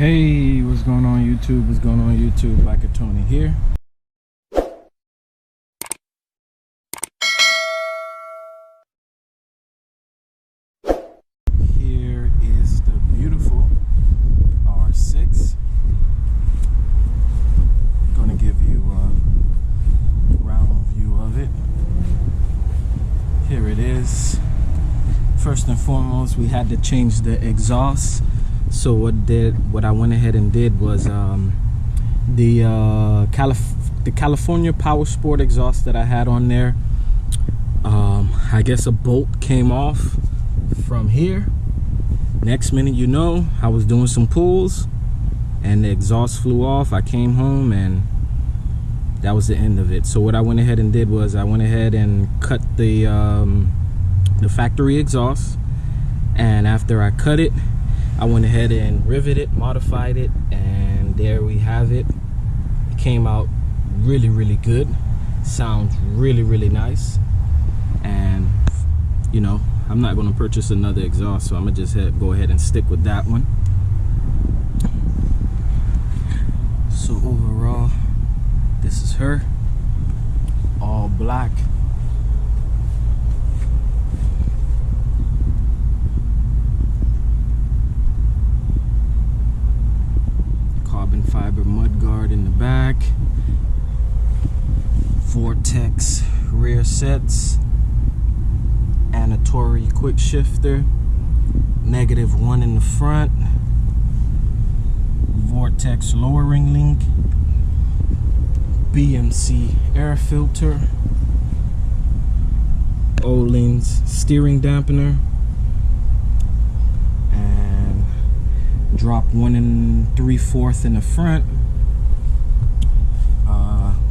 Hey, what's going on YouTube? What's going on YouTube? Biker Tony here. Here is the beautiful R6. I'm gonna give you a round view of it. Here it is. First and foremost, we had to change the exhaust. So what I went ahead and did was the California Power Sport exhaust that I had on there. I guess a bolt came off from here. Next minute, you know, I was doing some pulls and the exhaust flew off. I came home and that was the end of it. So what I went ahead and did was I went ahead and cut the factory exhaust, and after I cut it, I went ahead and riveted, modified it, and there we have it. It came out really good. Sounds really nice. And you know, I'm not going to purchase another exhaust, so I'm gonna just go ahead and stick with that one. So overall, this is her, all black. Carbon fiber mudguard in the back, Vortex rear sets, Anatori quick shifter, -1 in the front, Vortex lowering link, BMC air filter, Öhlins steering dampener, and drop 1 3/4 in the front.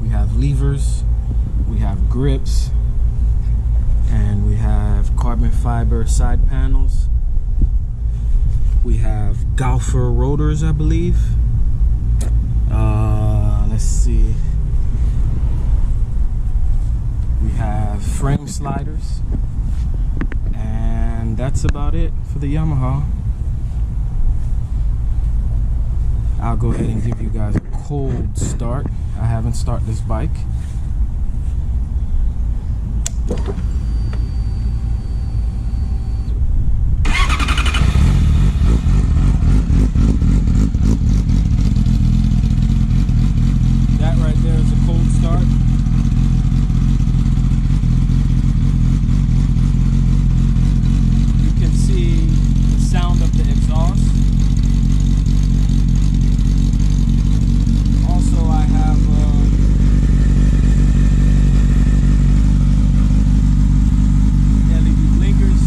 We have levers, we have grips, and we have carbon fiber side panels. We have Golfer rotors, I believe. Let's see. We have frame sliders, and that's about it for the Yamaha. I'll go ahead and give you guys a cold start. I haven't started this bike. That right there is a cold start. You can see the sound of the exhaust. Also, I have LED blinkers.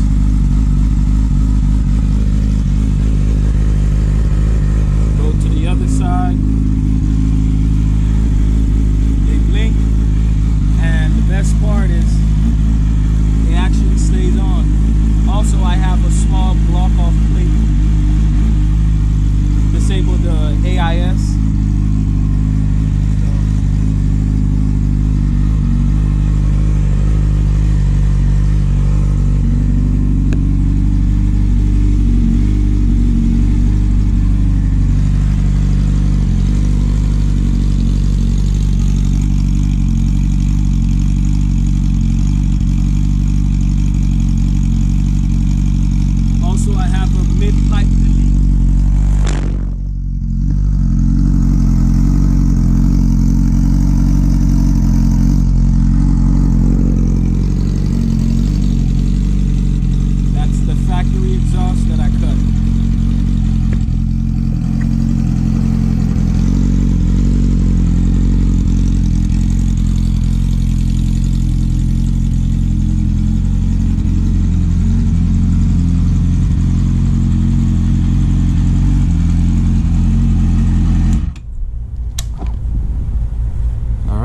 Go to the other side. They blink, and the best part is it actually stays on. Also, I have a small block-off plate. Disable the AIS. I have a mid-pipe delete. That's the factory exhaust that I cut.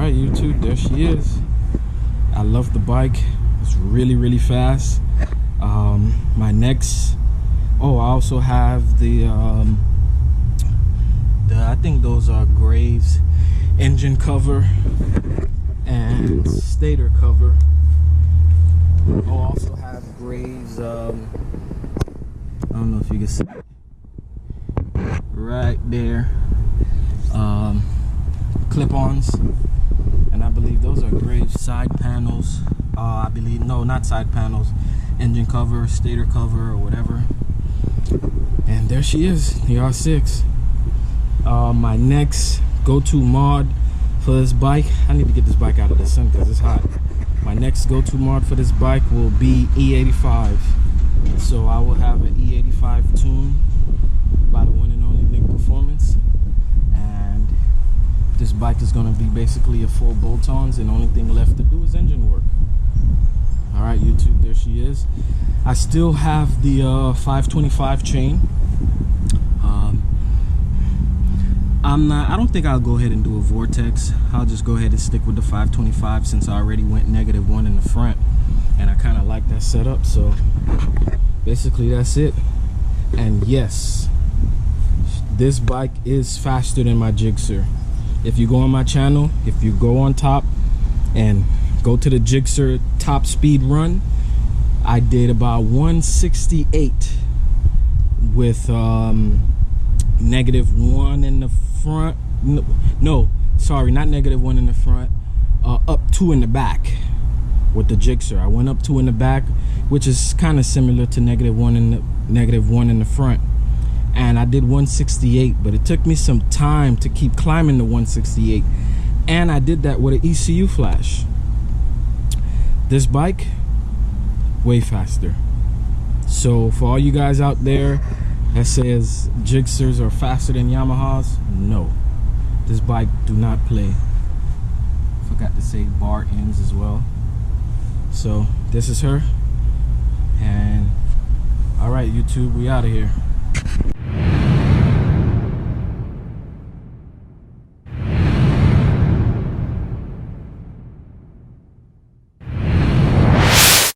YouTube, there she is. I love the bike. It's really fast. My next, I also have the I think those are Graves engine cover and stator cover. I also have Graves I don't know if you can see right there. Clip-ons, and I believe those are great side panels. I believe, no, not side panels, engine cover, stator cover, or whatever. And there she is, the R6. My next go-to mod for this bike, I need to get this bike out of the sun because it's hot. My next go-to mod for this bike will be E85. So I will have an E85 tune by the one and only Nick Performance, and this bike is going to be basically a full bolt-ons, and the only thing left to do is engine work. All right, YouTube, there she is. I still have the 525 chain. I don't think I'll go ahead and do a Vortex. I'll just go ahead and stick with the 525 since I already went -1 in the front, and I kind of like that setup. So basically that's it. And yes, this bike is faster than my Gixxer. If you go on my channel, if you go on top and go to the Gixxer top speed run, I did about 168 with -1 in the front. No, sorry, not -1 in the front, up 2 in the back with the Gixxer. I went up 2 in the back, which is kind of similar to -1 in the front, and I did 168, but it took me some time to keep climbing the 168, and I did that with an ECU flash. This bike, way faster. So for all you guys out there that says Gixxers are faster than Yamahas, no, this bike do not play. Forgot to say bar ends as well. So this is her, and all right, YouTube, we out of here.